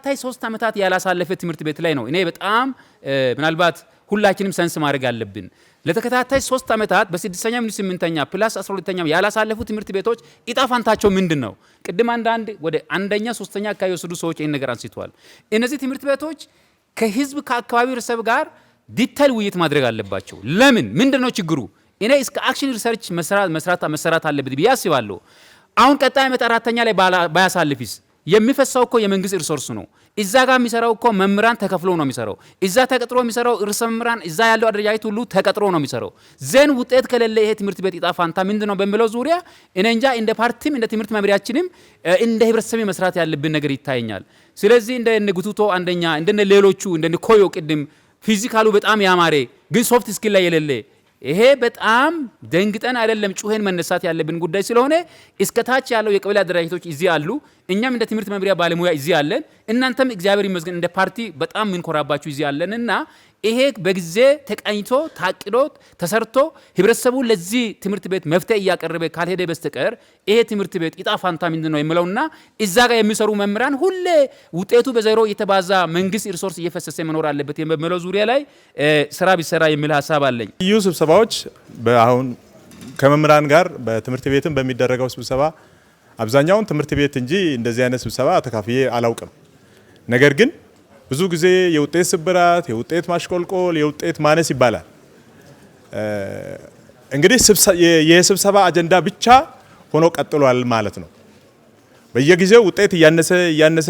ለተከታታይ 3 ዓመታት ያላሳለፈ ትምህርት ቤት ላይ ነው። እኔ በጣም ምናልባት ሁላችንም ሰንስ ማድረግ አለብን። ለተከታታይ 3 ዓመታት በ6ኛ ምን 8ኛ ፕላስ 12ኛ ያላሳለፉ ትምህርት ቤቶች ኢጣፋንታቸው ምንድነው? ቅድም አንዳንድ ወደ አንደኛ 3ኛ አካባቢ ወሰዱ ሰዎች ይሄን ነገር አንስተዋል። እነዚህ ትምህርት ቤቶች ከህዝብ ከአካባቢው ርሰብ ጋር ዲቴል ውይይት ማድረግ አለባቸው። ለምን ምንድነው ችግሩ? እኔ እስከ አክሽን ሪሰርች መሰራት አለበት ብዬ አስባለሁ። አሁን ቀጣይ ዓመት 4ኛ ላይ ባያሳልፊስ የሚፈሳው እኮ የመንግስት ሪሶርስ ነው። እዛ ጋር የሚሰራው እኮ መምህራን ተከፍሎ ነው የሚሰራው። እዛ ተቀጥሮ የሚሰራው ርዕሰ መምህራን እዛ ያለው አደረጃጀት ሁሉ ተቀጥሮ ነው የሚሰራው። ዘን ውጤት ከሌለ ይሄ ትምህርት ቤት ኢጣፋንታ ምንድነው በሚለው ዙሪያ እኔ እንጃ እንደ ፓርቲም እንደ ትምህርት መምሪያችንም እንደ ህብረተሰብ መስራት ያለብን ነገር ይታየኛል። ስለዚህ እንደ ንጉቱቶ አንደኛ እንደ ሌሎቹ እንደ ኮዮ ቅድም ፊዚካሉ በጣም ያማረ ግን ሶፍት ስኪል ላይ የሌለ ይሄ በጣም ደንግጠን አይደለም ጩኸን መነሳት ያለብን ጉዳይ ስለሆነ እስከታች ያለው የቀበሌ አደራጅቶች እዚህ አሉ። እኛም እንደ ትምህርት መምሪያ ባለሙያ እዚህ አለን። እናንተም እግዚአብሔር ይመስገን እንደ ፓርቲ በጣም ምንኮራባችሁ እዚህ አለንና ይሄ በጊዜ ተቀኝቶ ታቅዶ ተሰርቶ ህብረተሰቡ ለዚህ ትምህርት ቤት መፍትሄ እያቀረበ ካልሄደ በስተቀር ይሄ ትምህርት ቤት ኢጣፋንታ ምንድነው የሚለውና እዛ ጋር የሚሰሩ መምህራን ሁሌ ውጤቱ በዜሮ እየተባዛ መንግስት ሪሶርስ እየፈሰሰ መኖር አለበት የሚለው ዙሪያ ላይ ስራ ቢሰራ የሚል ሐሳብ አለኝ። ልዩ ስብሰባዎች አሁን ከመምህራን ጋር በትምህርት ቤትም በሚደረገው ስብሰባ አብዛኛውን ትምህርት ቤት እንጂ እንደዚህ አይነት ስብሰባ ተካፍዬ አላውቅም። ነገር ግን ብዙ ጊዜ የውጤት ስብራት፣ የውጤት ማሽቆልቆል፣ የውጤት ማነስ ይባላል። እንግዲህ የስብሰባ አጀንዳ ብቻ ሆኖ ቀጥሏል ማለት ነው። በየጊዜው ውጤት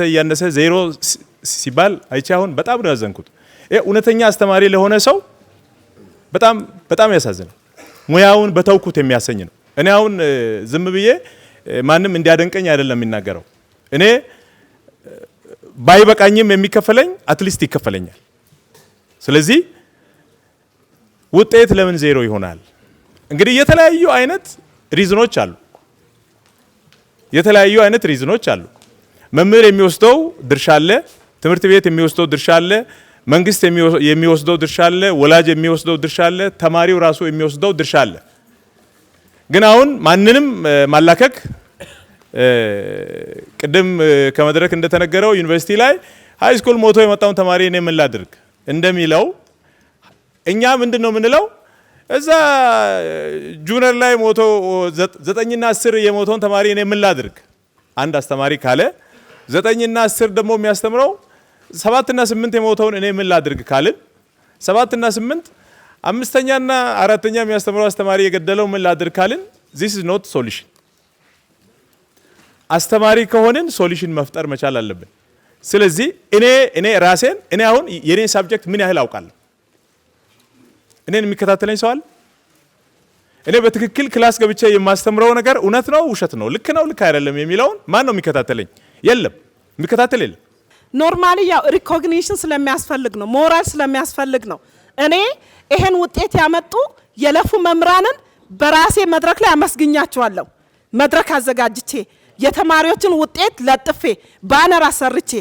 እያነሰ ዜሮ ሲባል አይቼ አሁን በጣም ነው ያዘንኩት። እውነተኛ አስተማሪ ለሆነ ሰው በጣም ያሳዝናል። ሙያውን በተውኩት የሚያሰኝ ነው። እኔ አሁን ዝም ብዬ ማንም እንዲያደንቀኝ አይደለም የሚናገረው። እኔ ባይበቃኝም የሚከፈለኝ አትሊስት ይከፈለኛል። ስለዚህ ውጤት ለምን ዜሮ ይሆናል? እንግዲህ የተለያዩ አይነት ሪዝኖች አሉ። መምህር የሚወስደው ድርሻ አለ፣ ትምህርት ቤት የሚወስደው ድርሻ አለ፣ መንግስት የሚወስደው ድርሻ አለ፣ ወላጅ የሚወስደው ድርሻ አለ፣ ተማሪው ራሱ የሚወስደው ድርሻ አለ። ግን አሁን ማንንም ማላከክ ቅድም ከመድረክ እንደተነገረው ዩኒቨርሲቲ ላይ ሃይ ስኩል ሞቶ የመጣውን ተማሪ እኔ ምን ላድርግ እንደሚለው እኛ ምንድነው ምንለው? እዛ ጁኒየር ላይ ሞቶ 9ና 10 የሞተውን ተማሪ እኔ ምን ላድርግ? አንድ አስተማሪ ካለ 9ና 10 ደግሞ የሚያስተምረው 7ና 8 የሞተውን እኔ ምን ላድርግ ካልን 7ና 8 5ኛና 4ኛ የሚያስተምረው አስተማሪ የገደለው ምን ላድርግ ካልን this is not solution። አስተማሪ ከሆነን ሶሉሽን መፍጠር መቻል አለብን። ስለዚህ እኔ ራሴን አሁን የኔን ሳብጀክት ምን ያህል አውቃለሁ? እኔን የሚከታተለኝ ሰው አለ? እኔ በትክክል ክላስ ገብቼ የማስተምረው ነገር እውነት ነው ውሸት ነው ልክ ነው ልክ አይደለም የሚለውን ማን ነው የሚከታተለኝ? የለም፣ የሚከታተል የለም። ኖርማሊ ያው ሪኮግኒሽን ስለሚያስፈልግ ነው፣ ሞራል ስለሚያስፈልግ ነው። እኔ ይሄን ውጤት ያመጡ የለፉ መምህራንን በራሴ መድረክ ላይ አመስግኛቸዋለሁ። መድረክ አዘጋጅቼ የተማሪዎችን ውጤት ለጥፌ ባነር አሰርቼ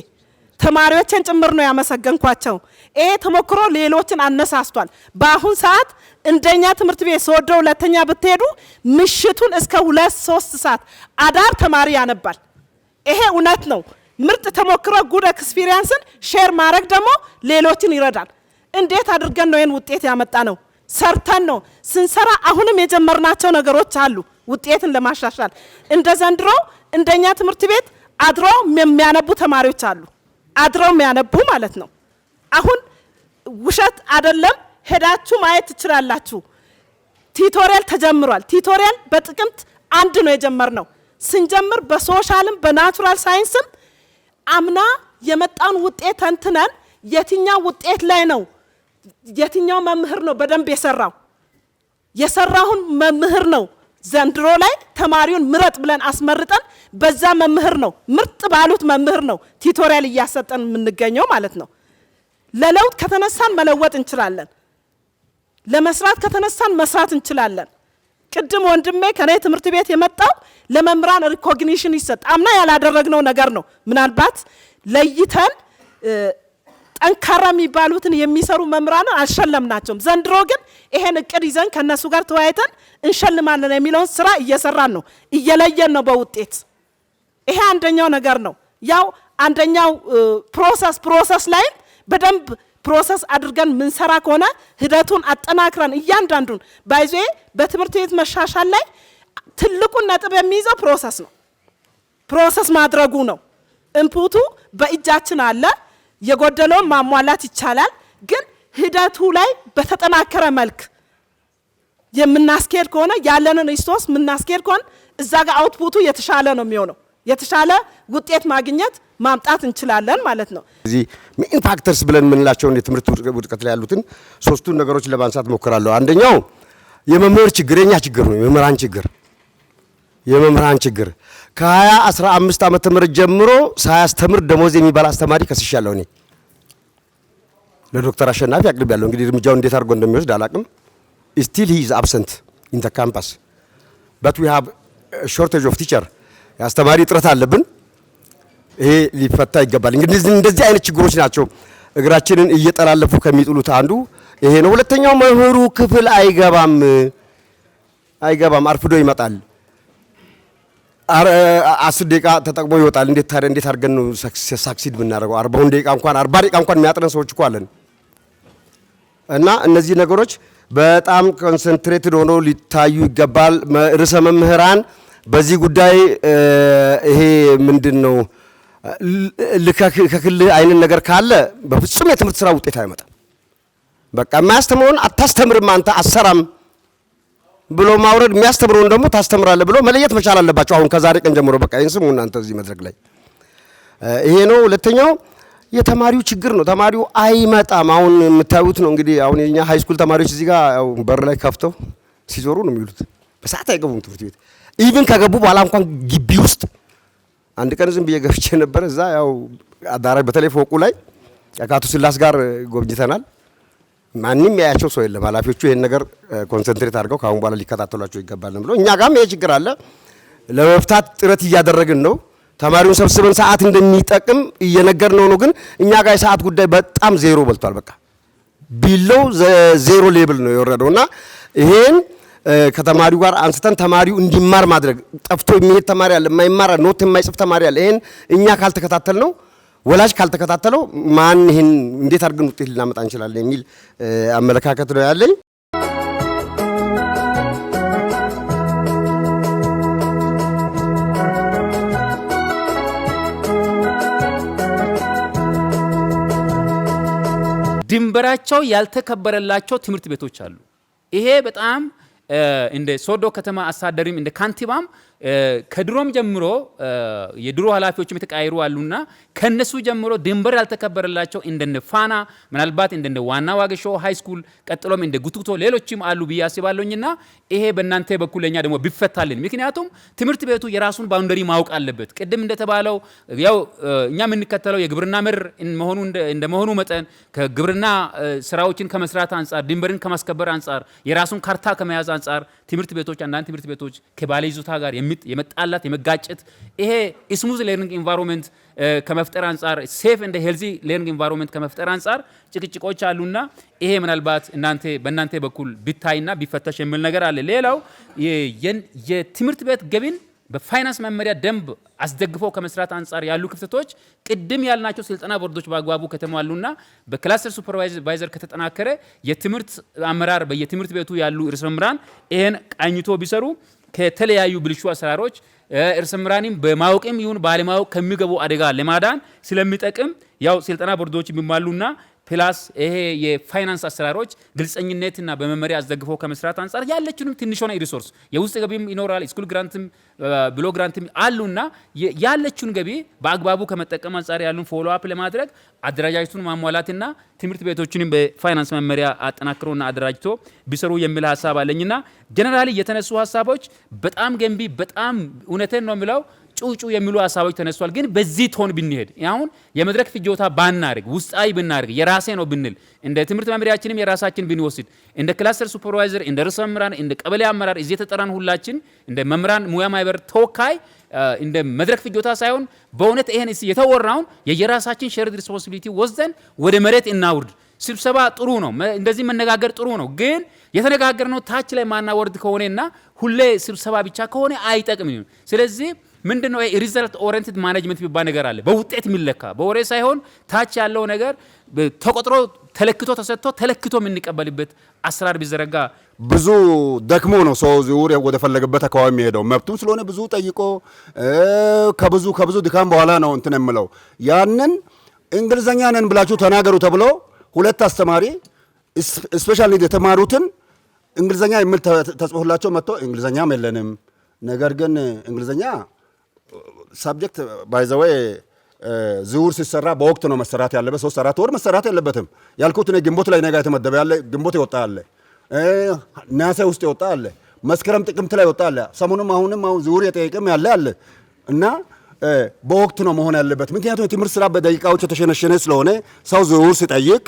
ተማሪዎችን ጭምር ነው ያመሰገንኳቸው። ይሄ ተሞክሮ ሌሎችን አነሳስቷል። በአሁን ሰዓት እንደኛ ትምህርት ቤት ሶዶ ሁለተኛ ብትሄዱ ምሽቱን እስከ 2-3 ሰዓት አዳር ተማሪ ያነባል። ይሄ እውነት ነው። ምርጥ ተሞክሮ ጉድ ኤክስፒሪየንስን ሼር ማድረግ ደግሞ ሌሎችን ይረዳል። እንዴት አድርገን ነው ይሄን ውጤት ያመጣ ነው? ሰርተን ነው። ስንሰራ አሁንም የጀመርናቸው ነገሮች አሉ ውጤትን ለማሻሻል። እንደ ዘንድሮ እንደኛ ትምህርት ቤት አድሮ የሚያነቡ ተማሪዎች አሉ። አድሮ የሚያነቡ ማለት ነው። አሁን ውሸት አይደለም፣ ሄዳችሁ ማየት ትችላላችሁ። ቲቶሪያል ተጀምሯል። ቲቶሪያል በጥቅምት 1 ነው የጀመርነው። ስንጀምር በሶሻልም በናቹራል ሳይንስም አምና የመጣውን ውጤት ተንትነን የትኛው ውጤት ላይ ነው የትኛው መምህር ነው በደንብ የሰራውን መምህር ነው ዘንድሮ ላይ ተማሪውን ምረጥ ብለን አስመርጠን በዛ መምህር ነው ምርጥ ባሉት መምህር ነው ቲቶሪያል እያሰጠን የምንገኘው ማለት ነው። ለለውጥ ከተነሳን መለወጥ እንችላለን። ለመስራት ከተነሳን መስራት እንችላለን። ቅድም ወንድሜ ከኔ ትምህርት ቤት የመጣው ለመምህራን ሪኮግኒሽን ይሰጥ አምና ያላደረግነው ነገር ነው። ምናልባት ለይተን ጠንካራ የሚባሉትን የሚሰሩ መምህራንን አልሸለምናቸውም። ዘንድሮ ግን ይሄን እቅድ ይዘን ከነሱ ጋር ተወያይተን እንሸልማለን የሚለውን ስራ እየሰራን ነው፣ እየለየን ነው በውጤት። ይሄ አንደኛው ነገር ነው። ያው አንደኛው ፕሮሰስ ላይ በደንብ ፕሮሰስ አድርገን ምንሰራ ከሆነ ሂደቱን አጠናክረን እያንዳንዱን ባይዞ በትምህርት ቤት መሻሻል ላይ ትልቁን ነጥብ የሚይዘው ፕሮሰስ ነው። ፕሮሰስ ማድረጉ ነው። ኢንፑቱ በእጃችን አለ። የጎደለውን ማሟላት ይቻላል። ግን ሂደቱ ላይ በተጠናከረ መልክ የምናስኬድ ከሆነ ያለንን ሪሶርስ ምናስኬድ ከሆነ እዛ ጋር አውትፑቱ የተሻለ ነው የሚሆነው። የተሻለ ውጤት ማምጣት እንችላለን ማለት ነው። እዚህ ሜን ፋክተርስ ብለን የምንላቸውን የትምህርት ውድቀት ላይ ያሉትን ሶስቱን ነገሮች ለማንሳት ሞክራለሁ። አንደኛው የመምህር ችግር፣ የኛ ችግር ነው። የመምህራን ችግር ከ2015 ዓመተ ምህረት ጀምሮ ሳያስተምር ደሞዝ የሚባል አስተማሪ ከስሻለሁ እኔ ለዶክተር አሸናፊ አቅርቤያለሁ። እንግዲህ እርምጃውን እንዴት አድርጎ እንደሚወስድ አላቅም። still he is absent in the campus but we have a shortage of teacher ያስተማሪ እጥረት አለብን። ይሄ ሊፈታ ይገባል። እንግዲህ እንደዚህ አይነት ችግሮች ናቸው እግራችንን እየጠላለፉ ከሚጥሉት አንዱ ይሄ ነው። ሁለተኛው መምህሩ ክፍል አይገባም፣ አርፍዶ ይመጣል። 10 ደቂቃ ተጠቅሞ ይወጣል። እንዴት አድርገን ነው ሳክሲድ ብናደርገው? 40 ደቂቃ እንኳን የሚያጥረን ሰዎች እኮ አለን። እና እነዚህ ነገሮች በጣም ኮንሰንትሬትድ ሆኖ ሊታዩ ይገባል። ርዕሰ መምህራን በዚህ ጉዳይ ይሄ ምንድነው ከክል አይነት ነገር ካለ በፍጹም የትምህርት ስራ ውጤት አይመጣም። በቃ የማያስተምረውን አታስተምርም አንተ አሰራም ብሎ ማውረድ፣ የሚያስተምረውን ደግሞ ታስተምራለህ ብሎ መለየት መቻል አለባቸው። አሁን ከዛሬ ቀን ጀምሮ በቃ ይሄን ስሙ እናንተ እዚህ መድረክ ላይ ይሄ ነው። ሁለተኛው የተማሪው ችግር ነው። ተማሪው አይመጣም። አሁን የምታዩት ነው እንግዲህ አሁን የኛ ሃይ ስኩል ተማሪዎች እዚህ ጋር ያው በር ላይ ከፍተው ሲዞሩ ነው የሚሉት። በሰዓት አይገቡም ትምህርት ቤት። ኢቭን ከገቡ በኋላ እንኳን ግቢ ውስጥ አንድ ቀን ዝም ብዬ ገብቼ ነበር። እዛ ያው አዳራሽ በተለይ ፎቁ ላይ ከአቶ ስላስ ጋር ጎብኝተናል። ማንም ያያቸው ሰው የለም። ኃላፊዎቹ ይሄን ነገር ኮንሰንትሬት አድርገው ካሁን በኋላ ሊከታተሏቸው ይገባል ብሎ እኛ ጋርም ይሄ ችግር አለ። ለመፍታት ጥረት እያደረግን ነው። ተማሪውን ሰብስበን ሰዓት እንደሚጠቅም እየነገርነው ነው። ግን እኛ ጋር የሰዓት ጉዳይ በጣም ዜሮ በልቷል። በቃ ቢለው ዜሮ ሌብል ነው የወረደውና ይሄን ከተማሪው ጋር አንስተን ተማሪው እንዲማር ማድረግ። ጠፍቶ የሚሄድ ተማሪ አለ፣ የማይማር ኖት የማይጽፍ ተማሪ አለ። ይሄን እኛ ካልተከታተል ነው ወላጅ ካልተከታተለው ማን ይሄን እንዴት አድርገን ውጤት ልናመጣ እንችላለን የሚል አመለካከት ነው ያለኝ። ድንበራቸው ያልተከበረላቸው ትምህርት ቤቶች አሉ። ይሄ በጣም እንደ ሶዶ ከተማ አስተዳደሪም እንደ ካንቲባም ከድሮም ጀምሮ የድሮ ኃላፊዎችም የተቃየሩ አሉና ከነሱ ጀምሮ ድንበር ያልተከበረላቸው እንደነ ፋና ምናልባት እንደነ ዋና ዋገሾ ሃይ ስኩል ቀጥሎም እንደ ጉቱቶ ሌሎችም አሉ ብዬ አስባለሁና ይሄ በእናንተ በኩል ለኛ ደግሞ ቢፈታልን። ምክንያቱም ትምህርት ቤቱ የራሱን ባውንደሪ ማወቅ አለበት። ቅድም እንደተባለው ያው እኛ የምንከተለው የግብርና መር እንደመሆኑ መጠን ከግብርና ስራዎችን ከመስራት አንጻር ድንበርን ከማስከበር አንጻር የራሱን ካርታ ከመያዝ አንጻር ትምህርት ቤቶች አንዳንድ ትምህርት ቤቶች ከባለ ይዞታ ጋር የመጣላት የመጋጨት ይሄ ስሙዝ ለርኒንግ ኢንቫይሮንመንት ከመፍጠር አንጻር ሴፍ እንደ ሄልዚ ለርኒንግ ኢንቫይሮንመንት ከመፍጠር አንጻር ጭቅጭቆች አሉና ይሄ ምናልባት በእናንተ በኩል ቢታይና ቢፈተሽ የሚል ነገር አለ። ሌላው የትምህርት ቤት ገቢን በፋይናንስ መመሪያ ደንብ አስደግፈው ከመስራት አንጻር ያሉ ክፍተቶች ቅድም ያልናቸው ስልጠና ቦርዶች በአግባቡ ከተሟሉና በክላስተር ሱፐርቫይዘር ከተጠናከረ የትምህርት አመራር በየትምህርት ቤቱ ያሉ ርዕሰ መምህራን ይሄን ቃኝቶ ቢሰሩ ከተለያዩ ብልሹ አሰራሮች ርዕሰ መምህራንም በማወቅም ይሁን ባለማወቅ ከሚገቡ አደጋ ለማዳን ስለሚጠቅም ያው ስልጠና ቦርዶች የሚሟሉና ፕላስ ይሄ የፋይናንስ አሰራሮች ግልጸኝነትና በመመሪያ አስደግፈው ከመስራት አንጻር ያለችንም ትንሽ ሆነ ሪሶርስ የውስጥ ገቢም ይኖራል ስኩል ግራንትም ብሎ ግራንትም አሉና ያለችን ገቢ በአግባቡ ከመጠቀም አንጻር ያሉን ፎሎ አፕ ለማድረግ አደራጃጀቱን ማሟላትና ትምህርት ቤቶችንም በፋይናንስ መመሪያ አጠናክሮና አደራጅቶ ቢሰሩ የሚል ሐሳብ አለኝና ጀነራሊ የተነሱ ሐሳቦች በጣም ገንቢ በጣም እውነቴን ነው የሚለው ጩጩ የሚሉ ሐሳቦች ተነስቷል። ግን በዚህ ቶን ብንሄድ አሁን የመድረክ ፍጆታ ባናርግ ውስጣዊ ብናርግ የራሴ ነው ብንል እንደ ትምህርት መምሪያችንም የራሳችን ብንወስድ እንደ ክላስተር ሱፐርቫይዘር እንደ ርዕሰ መምህራን እንደ ቀበሌ አመራር እዚህ የተጠራን ሁላችን እንደ መምህራን ሙያ ማህበር ተወካይ እንደ መድረክ ፍጆታ ሳይሆን በእውነት ይሄን የተወራውን የየራሳችን ሼርድ ሪስፖንሲቢሊቲ ወስደን ወደ መሬት እናውርድ። ስብሰባ ጥሩ ነው፣ እንደዚህ መነጋገር ጥሩ ነው። ግን የተነጋገርነው ታች ላይ ማናወርድ ከሆነና ሁሌ ስብሰባ ብቻ ከሆነ አይጠቅምም። ስለዚህ ምንድነው ሪዛልት ኦሪየንትድ ማኔጅመንት የሚባል ነገር አለ። በውጤት የሚለካ በወሬ ሳይሆን ታች ያለው ነገር ተቆጥሮ ተለክቶ ተሰጥቶ ተለክቶ የምንቀበልበት አሰራር ቢዘረጋ ብዙ ደክሞ ነው ሰው ዙር ወደ ፈለገበት አካባቢ የሚሄደው መብቱም ስለሆነ ብዙ ጠይቆ ከብዙ ድካም በኋላ ነው እንትን የምለው ያንን እንግሊዘኛ ነን ብላችሁ ተናገሩ ተብሎ ሁለት አስተማሪ ስፔሻል ኒድ የተማሩትን እንግሊዘኛ የሚል ተጽፎላቸው መጥቶ እንግሊዘኛም የለንም ነገር ግን እንግሊዘኛ ሳብጀክት ባይ ዘ ዌይ ዝውውር ሲሰራ በወቅት ነው መሰራት ያለበት 3-4 ወር መሰራት የለበትም ያልኩት ነው ግንቦት ላይ ነገ የተመደበ ያለ ግንቦት ይወጣ አለ ነሐሴ ውስጥ ይወጣ አለ መስከረም ጥቅምት ላይ ይወጣ አለ ሰሞኑን አሁን ዝውውር የጠየቀም ያለ አለ እና በወቅት ነው መሆን ያለበት ምክንያቱም የትምህርት ስራ በደቂቃዎች የተሸነሸነ ስለሆነ ሰው ዝውውር ሲጠይቅ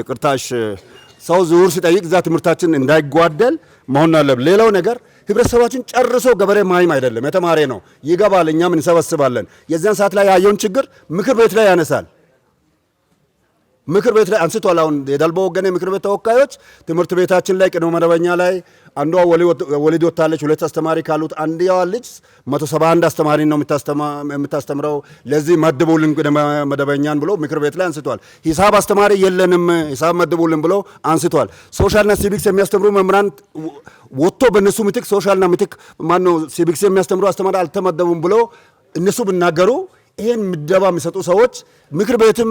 ይቅርታሽ ሰው ዝውውር ሲጠይቅ እዛ ትምህርታችን እንዳይጓደል መሆን አለበት ሌላው ነገር ህብረተሰባችን ጨርሶ ገበሬ ማይም አይደለም የተማረ ነው ይገባል እኛም እንሰበስባለን የዛን ሰዓት ላይ ያየውን ችግር ምክር ቤት ላይ ያነሳል ምክር ቤት ላይ አንስቷል አሁን የዳልቦ ወገኔ ምክር ቤት ተወካዮች ትምህርት ቤታችን ላይ ቅድመ መደበኛ ላይ አንዷ ወሊድ ወጣለች ሁለት አስተማሪ ካሉት አንዲያዋ ልጅ 171 አስተማሪ ነው የምታስተምረው ለዚህ መድቡልን ቅድመ መደበኛን ብሎ ምክር ቤት ላይ አንስቷል ሂሳብ አስተማሪ የለንም ሂሳብ መድቡልን ብሎ አንስቷል ሶሻልና ሲቪክስ የሚያስተምሩ መምህራን ወጥቶ በእነሱ ምትክ ሶሻልና ምትክ ማነው ሲቪክስ የሚያስተምሩ አስተማሪ አልተመደቡም ብሎ እነሱ ብናገሩ ይሄን ምደባ የሚሰጡ ሰዎች ምክር ቤትም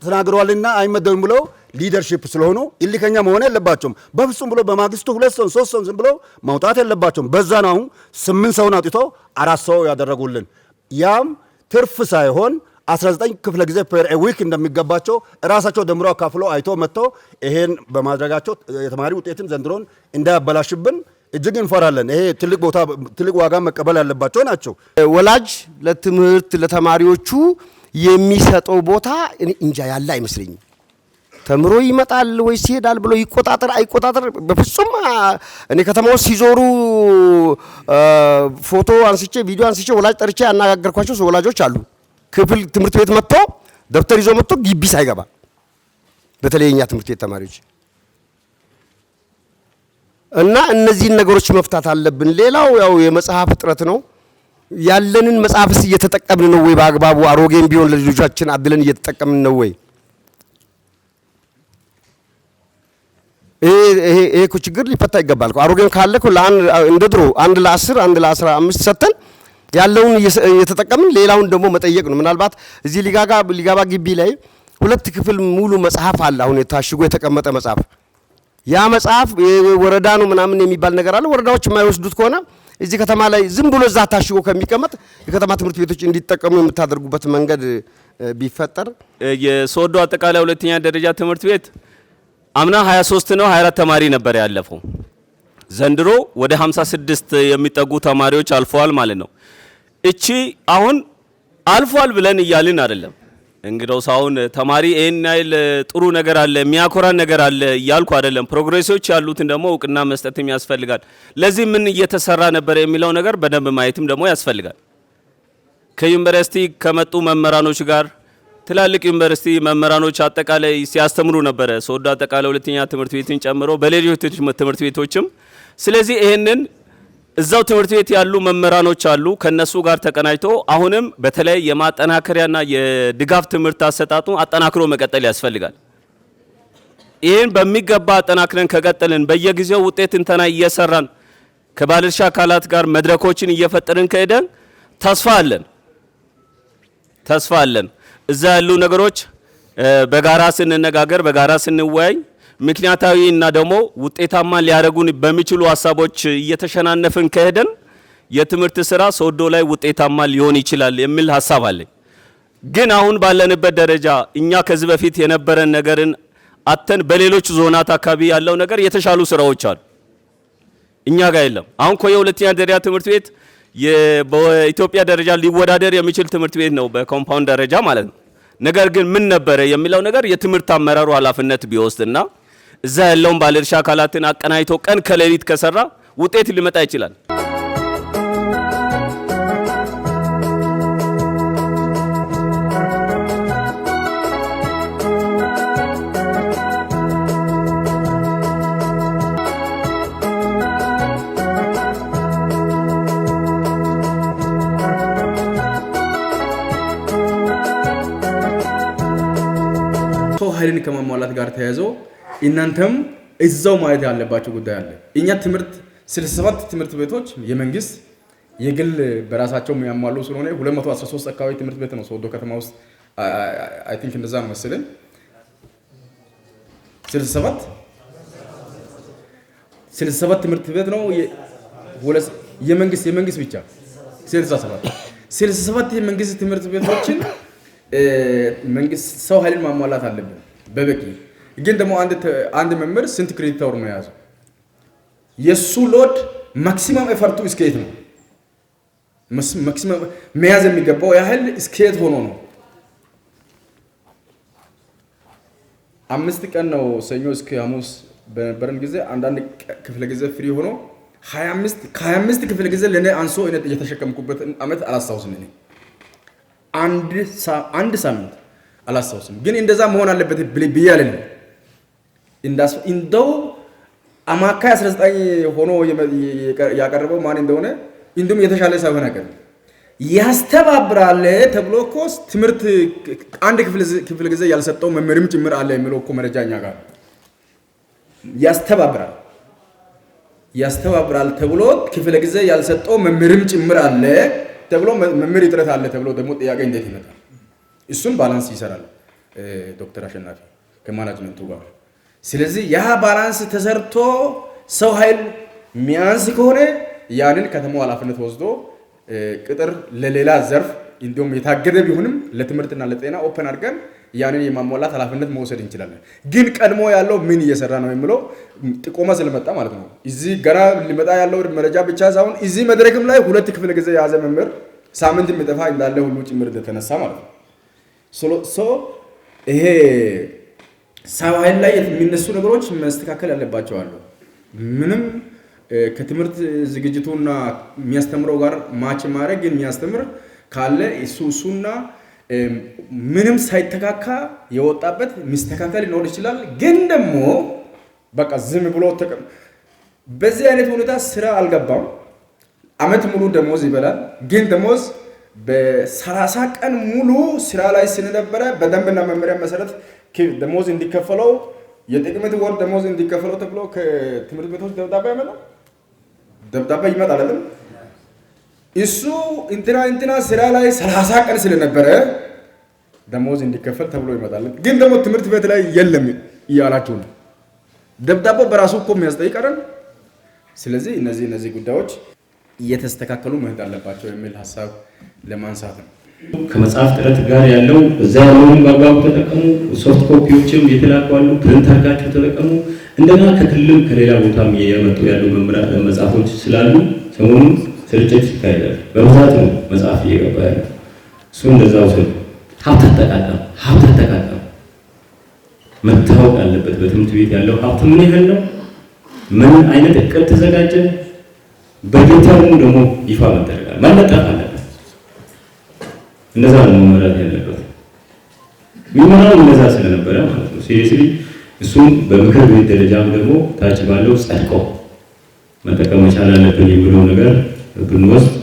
ተናግረዋልና አይመደቡም ብሎ ሊደርሺፕ ስለሆኑ ኢሊከኛ መሆን የለባቸውም በፍጹም ብሎ በማግስቱ 2 ሰው 3 ሰው ዝም ብሎ ማውጣት የለባቸውም በዛ ነው 8 ሰው አጥቶ 4 ሰው ያደረጉልን ያም ትርፍ ሳይሆን 19 ክፍለ ጊዜ ፐር ዊክ እንደሚገባቸው ራሳቸው ደምሮ አካፍሎ አይቶ መጥቶ ይሄን በማድረጋቸው የተማሪ ውጤትን ዘንድሮን እንዳያበላሽብን እጅግ እንፈራለን ይሄ ትልቅ ዋጋ መቀበል ያለባቸው ናቸው ወላጅ ለትምህርት ለተማሪዎቹ የሚሰጠው ቦታ እንጃ ያለ አይመስልኝም ተምሮ ይመጣል ወይስ ይሄዳል ብሎ ይቆጣጠር አይቆጣጠር በፍጹም እኔ ከተማው ሲዞሩ ፎቶ አንስቼ ቪዲዮ አንስቼ ወላጅ ጠርቼ ያናገርኳቸው ወላጆች አሉ ክፍል ትምህርት ቤት መጥቶ ደብተር ይዞ መጥቶ ግቢ ሳይገባ በተለይኛ ትምህርት ቤት ተማሪዎች እና እነዚህን ነገሮች መፍታት አለብን ሌላው ያው የመጽሐፍ እጥረት ነው ያለንን መጽሐፍስ እየተጠቀምን ነው ወይ በአግባቡ አሮጌም ቢሆን ለልጆቻችን አድለን እየተጠቀምን ነው ወይ ይሄ ችግር ሊፈታ ይገባል አሮጌም ካለ እንደ ድሮ 1 ለ10 1 ለ15 ሰተን ያለውን እየተጠቀምን ሌላውን ደግሞ መጠየቅ ነው ምናልባት እዚህ ሊጋባ ግቢ ላይ 2 ክፍል ሙሉ መጽሐፍ አለ አሁን የታሽጎ የተቀመጠ መጽሐፍ ያ መጽሐፍ ወረዳ ነው ምናምን የሚባል ነገር አለ ወረዳዎች የማይወስዱት ከሆነ እዚህ ከተማ ላይ ዝም ብሎ እዛ ታሽጎ ከሚቀመጥ የከተማ ትምህርት ቤቶች እንዲጠቀሙ የምታደርጉበት መንገድ ቢፈጠር የሶዶ አጠቃላይ ሁለተኛ ደረጃ ትምህርት ቤት አምና 23 ነው 24 ተማሪ ነበር ያለፈው ዘንድሮ ወደ 56 የሚጠጉ ተማሪዎች አልፈዋል ማለት ነው እቺ አሁን አልፏል ብለን እያልን አይደለም እንግዲያው ሳውን ተማሪ ኤንአይል ጥሩ ነገር አለ የሚያኮራ ነገር አለ እያልኩ አይደለም ፕሮግሬሶች ያሉትን ደግሞ እውቅና መስጠትም ያስፈልጋል ለዚህ ምን እየተሰራ ነበር የሚለው ነገር በደንብ ማየትም ደግሞ ያስፈልጋል ከዩኒቨርሲቲ ከመጡ መምህራኖች ጋር ትላልቅ ዩኒቨርሲቲ መምህራኖች አጠቃላይ ሲያስተምሩ ነበር ሶዶ አጠቃላይ ሁለተኛ ትምህርት ቤትን ጨምሮ በሌሎች ትምህርት ቤቶችም ስለዚህ ይሄንን እዛው ትምህርት ቤት ያሉ መምህራኖች አሉ ከነሱ ጋር ተቀናጅቶ አሁንም በተለይ የማጠናከሪያና የድጋፍ ትምህርት አሰጣጡ አጠናክሮ መቀጠል ያስፈልጋል ይሄን በሚገባ አጠናክረን ከቀጠልን በየጊዜው ውጤት እንተና እየሰራን ከባለድርሻ አካላት ጋር መድረኮችን እየፈጠርን ከሄደን ተስፋ አለን እዛ ያሉ ነገሮች በጋራ ስንነጋገር በጋራ ስንወያይ ምክንያታዊ እና ደግሞ ውጤታማ ሊያደርጉን በሚችሉ ሐሳቦች እየተሸናነፍን ከሄደን የትምህርት ስራ ሶዶ ላይ ውጤታማ ሊሆን ይችላል የሚል ሐሳብ አለኝ ግን አሁን ባለንበት ደረጃ እኛ ከዚህ በፊት የነበረን ነገርን አተን በሌሎች ዞናት አካባቢ ያለው ነገር የተሻሉ ስራዎች አሉ እኛ ጋር የለም አሁን ኮየ ሁለተኛ ደረጃ ትምህርት ቤት በኢትዮጵያ ደረጃ ሊወዳደር የሚችል ትምህርት ቤት ነው በኮምፓውንድ ደረጃ ማለት ነው ነገር ግን ምን ነበር የሚለው ነገር የትምህርት አመራሩ ኃላፊነት ቢወስድና እዛ ያለውን ባለድርሻ አካላትን አቀናይቶ ቀን ከሌሊት ከሰራ ውጤት ሊመጣ ይችላል ከማሟላት ጋር ተያይዞ እናንተም እዛው ማየት ያለባቸው ጉዳይ አለ። እኛ ትምህርት 67 ትምህርት ቤቶች የመንግስት የግል በራሳቸው የሚያሟሉ ስለሆነ 213 አካባቢ ትምህርት ቤት ነው ሶዶ ከተማ ውስጥ አይ ቲንክ እንደዛ ነው መሰለኝ 67 ትምህርት ቤት ነው የመንግስት ብቻ 67 የመንግስት ትምህርት ቤቶችን መንግስት ሰው ኃይልን ማሟላት አለብን በበቂ። ግን ደግሞ አንድ መምህር ስንት ክሬዲት አወር ነው የያዘው? የሱ ሎድ ማክሲመም ኤፈርቱ እስከየት ነው? ማክሲመም መያዝ የሚገባው ያህል እስከየት ሆኖ ነው? 5 ቀን ነው ሰኞ እስከ ሐሙስ በነበረን ጊዜ አንዳንድ ክፍለ ጊዜ ፍሪ ሆኖ 25 ክፍለ ጊዜ ለኔ አንሶ እኔ የተሸከምኩበት አመት አላስታውስም። እኔ አንድ ሳምንት አላስታውስም። ግን እንደዛ መሆን አለበት ብያለሁ። እንደው አማካይ 19 ሆኖ ያቀረበው ማን እንደሆነ እንዲሁም የተሻለ ሳይሆን አይቀርም። ያስተባብራል ተብሎ እኮ ትምህርት አንድ ክፍለ ጊዜ ያልሰጠው መምህርም ጭምር አለ የሚለው እኮ መረጃ እኛ ጋር ያስተባብራል ተብሎ ክፍለ ጊዜ ያልሰጠው መምህርም ጭምር አለ ተብሎ መምህር ይጥረት አለ ተብሎ ደግሞ ጥያቄ እንዴት ይመጣል? እሱን ባላንስ ይሰራል ዶክተር አሸናፊ ከማናጅመንቱ ጋር። ስለዚህ ያ ባላንስ ተሰርቶ ሰው ኃይል ሚያንስ ከሆነ ያንን ከተማው ኃላፊነት ወስዶ ቅጥር ለሌላ ዘርፍ እንዲሁም የታገደ ቢሆንም ለትምህርትና ለጤና ኦፕን አድርገን ያንን የማሟላት ኃላፊነት መውሰድ እንችላለን። ግን ቀድሞ ያለው ምን እየሰራ ነው የሚለው ጥቆማ ስለመጣ ማለት ነው። እዚህ ገና ሊመጣ ያለው መረጃ ብቻ ሳይሆን እዚህ መድረክም ላይ 2 ክፍለ ጊዜ የያዘ መምህር ሳምንት የሚጠፋ እንዳለ ሁሉ ጭምር እንደተነሳ ማለት ነው። ይሄ ሰው ኃይል ላይ የሚነሱ ነገሮች መስተካከል ያለባቸው አሉ። ምንም ከትምህርት ዝግጅቱና የሚያስተምረው ጋር ማች ማድረግ የሚያስተምር ካለ እሱና ምንም ሳይተካካ የወጣበት ሚስተካከል ሊኖር ይችላል። ግን ደግሞ በቃ ዝም ብሎ በዚህ አይነት ሁኔታ ስራ አልገባም። አመት ሙሉ ደሞዝ ይበላል። ግን ደሞዝ በ30 ቀን ሙሉ ስራ ላይ ስለነበረ በደንብና መመሪያ መሰረት ደሞዝ እንዲከፈለው የጥቅምት ወር ደሞዝ እንዲከፈለው ተብሎ ከትምህርት ቤቶች ደብዳቤ ይመጣል አይደል? እሱ እንትና ስራ ላይ 30 ቀን ስለነበረ ደሞዝ እንዲከፈል ተብሎ ይመጣል። ግን ደግሞ ትምህርት ቤት ላይ የለም እያላችሁ ነው። ደብዳቤው በራሱ እኮ የሚያስጠይቅ አይደል? ስለዚህ እነዚህ ጉዳዮች እየተስተካከሉ መሄድ አለባቸው የሚል ሀሳብ ለማንሳት ነው። ከመጽሐፍ ጥረት ጋር ያለው እዛ ያለውን በአግባቡ ተጠቀሙ። ሶፍት ኮፒዎችም የተላኩ አሉ፣ ፕሪንት አድርጋችሁ ተጠቀሙ። እንደገና ከክልልም ከሌላ ቦታም እየመጡ ያሉ መጽሐፎች ስላሉ ሰሞኑን ስርጭት ይካሄዳል። በብዛት ነው መጽሐፍ እየገባ ያለው። እሱ እንደዛው ሰው ሀብት አጠቃቀም መታወቅ አለበት። በትምህርት ቤት ያለው ሀብት ምን ያህል ነው? ምን አይነት እቅድ ተዘጋጀ? በጀተሩ ደግሞ ይፋ መደረጋል መለጠፍ አለበት። እንደዛ ነው መመራት ያለበት። ሚመራው እንደዛ ስለነበረ ማለት ነው። ሲሪየስሊ እሱም በምክር ቤት ደረጃም ደግሞ ታች ባለው ጸድቆ መጠቀም መቻል አለብን የሚለው ነገር ብንወስድ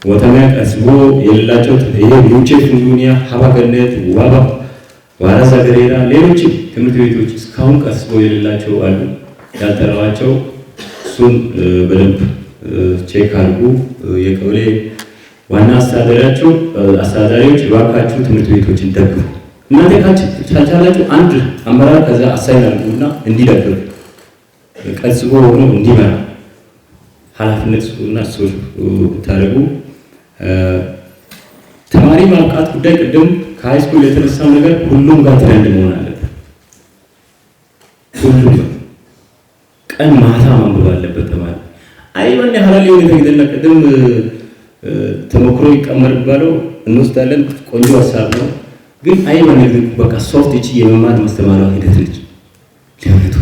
ወተማ ቀስቦ የሌላቸው ይሄ ዩቼፍ ዱንያ ሀባገነት ዋባ ዋራዛ ገሬራ ሌሎች ትምህርት ቤቶች እስካሁን ቀስቦ የሌላቸው አሉ ያልጠራዋቸው። እሱን በደንብ ቼክ አድርጉ። የቀበሌ ዋና አስተዳዳሪዎች እባካችሁ ትምህርት ቤቶችን ደግፉ። እናንተ ካልቻላችሁ አንድ አመራር ከዛ አሳይን አድርጉና እንዲደግፍ ቀስቦ ሆኖ እንዲመራ ኃላፊነት እና ሶር ታደርጉ። ተማሪ ማብቃት ጉዳይ ቅድም ከሃይስኩል የተነሳው ነገር ሁሉም ጋር ትሬንድ መሆን አለበት። ሁሉም ቀን ማታ ማንበብ አለበት ተማሪ። አይወን ያህላል የሆነ ተግደና ቅድም ተሞክሮ ይቀመር ባለው እንወስዳለን። ቆንጆ ሀሳብ ነው። ግን አይወን በቃ ሶፍት እቺ የመማር ማስተማሪያ ሂደት ነች። ለምቱ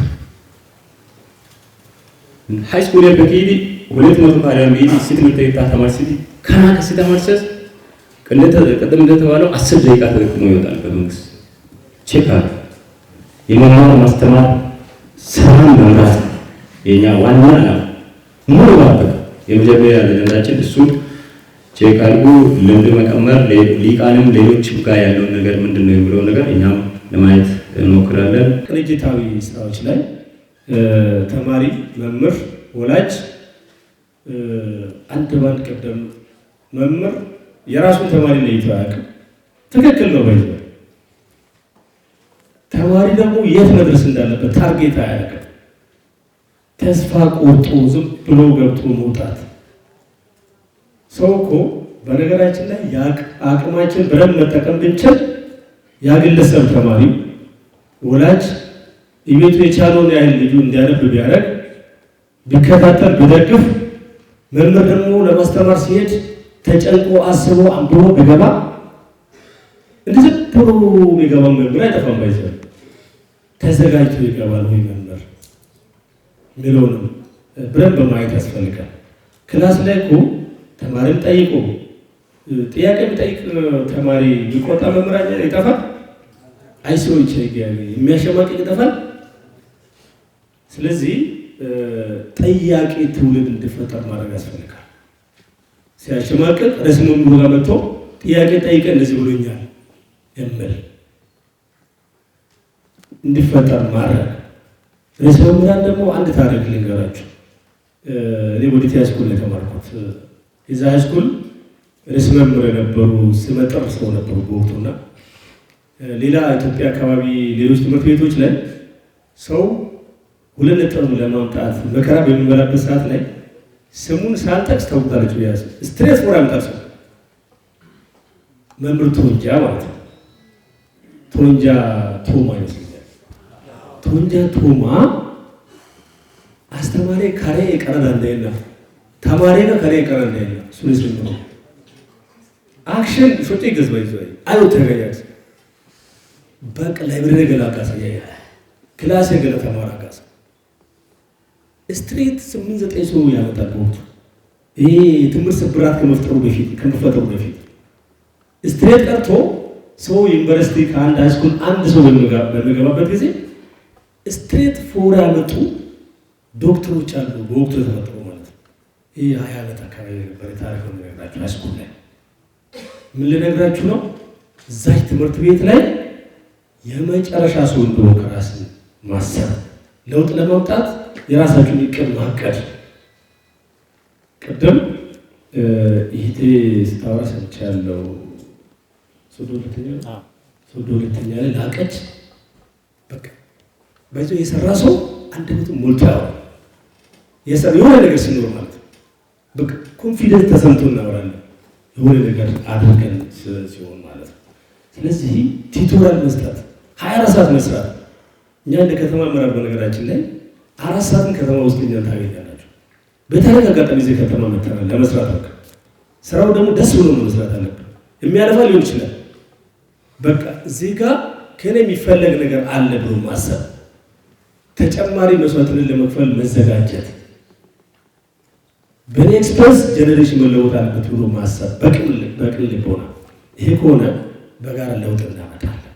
ሃይስኩል የበቂዲ 220 ሚሊ ሲትምርት የታ ተማሪ ሲቲ ካና ከሲተማርሰስ ቅድም እንደተባለው 10 ደቂቃ ተጠቅሞ ይወጣል። በመንግስት ቼክ አለ የመማር ማስተማር ስራን መምራት የኛ ዋና ነው። ሙሉ ባበቃ የመጀመሪያ አጀንዳችን እሱ ቼክ አድርጉ። ልምድ መቀመር ሊቃንም ሌሎችም ጋር ያለው ነገር ምንድነው የሚለው ነገር እኛም ለማየት እንሞክራለን። ቅንጅታዊ ስራዎች ላይ ተማሪ፣ መምህር፣ ወላጅ አንድ ባንድ ቀደም መምህር የራሱን ተማሪ ለይቶ አያውቅም። ትክክል ነው። ባይዘ ተማሪ ደግሞ የት መድረስ እንዳለበት ታርጌት አያውቅም። ተስፋ ቆርጦ ዝም ብሎ ገብቶ መውጣት። ሰው እኮ በነገራችን ላይ አቅማችን በደንብ መጠቀም ብንችል ያግለሰብ ተማሪ ወላጅ የቤቱ የቻለውን ያህል ልጁ እንዲያነብ ቢያደርግ ቢከታተል ቢደግፍ፣ መምህር ደግሞ ለማስተማር ሲሄድ ተጨንቆ አስቦ አንብቦ ቢገባ እንደዚህ ብሎ የሚገባ መምህር አይጠፋም። ባይዘ ተዘጋጅቶ ይገባል ወይ መምህር የሚለውንም ብለን በማየት ያስፈልጋል። ክላስ ላይ እኮ ተማሪም ጠይቆ ጥያቄ የሚጠይቅ ተማሪ ቢቆጣ መምህራን ይጠፋል። አይሶች የሚያሸማቅቅ ይጠፋል። ስለዚህ ጠያቂ ትውልድ እንዲፈጠር ማድረግ ያስፈልጋል። ሲያሸማቅቅ ርዕሰ መምህሩ ጋር መጥቶ ጥያቄ ጠይቀ እንደዚህ ብሎኛል የሚል እንዲፈጠር ማድረግ። ርዕሰ መምህራን ደግሞ አንድ ታሪክ ልንገራችሁ። እኔ ወዲት ሃይስኩል ነው የተማርኩት። የዛ ሃይስኩል ርዕሰ መምህር የነበሩ ስመጥር ሰው ነበሩ በወቅቱና ሌላ ኢትዮጵያ አካባቢ ሌሎች ትምህርት ቤቶች ላይ ሰው 2 ነጥብ ለማምጣት መከራ በሚበላበት ሰዓት ላይ ስሙን ሳልጠቅስ ታውቃላችሁ፣ ያዝ ስትሬት ፎር ያምጣል ሰው መምህር ቶንጃ ማለት ነው። ቶንጃ ቶማ ይመስለኛል። ቶንጃ ቶማ አስተማሪ ካሬ ቀረዳ እንደና ተማሪ ነው ካሬ ቀረዳ እንደና ሱልስ ነው አክሽን ሾቴ ገዝባ ይዘይ አዩ ተገያስ በቃ ላይብረሪ ገላቃስ ያያ ክላስ የገለ ተማራ ጋስ ስትሬት 8-9 ሰው ያመጣል ወቅቱ። ይሄ ትምህርት ስብራት ከመፈጠሩ በፊት ስትሬት ቀርቶ ሰው ዩኒቨርሲቲ ከአንድ ሃይስኩል አንድ ሰው በሚገባበት ጊዜ ስትሬት ፎር ያመጡ ዶክተሮች አሉ በወቅቱ የተፈጠሩ ማለት ነው። ይሄ 20 ዓመት አካባቢ ነበር ታሪክ ነው የሚነግራችሁ። ሃይስኩል ላይ ምን ልነግራችሁ ነው? እዛች ትምህርት ቤት ላይ የመጨረሻ ሰው እንደሆነ ከራስ ማሰብ ለውጥ ለማምጣት የራሳችሁን እቅድ ማቀድ። ቅድም ይሄ ስታወራ ሰምቻለሁ። ሶዶ ሁለተኛ ላይ ላቀች በቃ ባይዞ የሰራ ሰው አንደበቱ ሞልቶ የሆነ ነገር ሲኖር ማለት ነው። በቃ ኮንፊደንስ ተሰምቶ እናወራለን የሆነ ነገር አድርገን ሲሆን ማለት ነው። ስለዚህ ቲቶሪያል መስጠት 24 ሰዓት መስራት። እኛ እንደ ከተማ አመራር በነገራችን ላይ 4 ሰዓትን ከተማ ውስጥ እኛን ታገኛላችሁ። በታሪክ አጋጣሚ እዚህ ከተማ መጥተናል ለመስራት። በቃ ስራው ደግሞ ደስ ብሎ ነው መስራት አለብን። የሚያለፋ ሊሆን ይችላል። በቃ እዚህ ጋር ከኔ የሚፈለግ ነገር አለ ብሎ ማሰብ፣ ተጨማሪ መስዋዕትን ለመክፈል መዘጋጀት፣ በኔ ኤክስፐርስ ጀነሬሽን መለወጥ አለበት ብሎ ማሰብ በቅን ልቦና። ይሄ ከሆነ በጋራ ለውጥ እናመጣለን።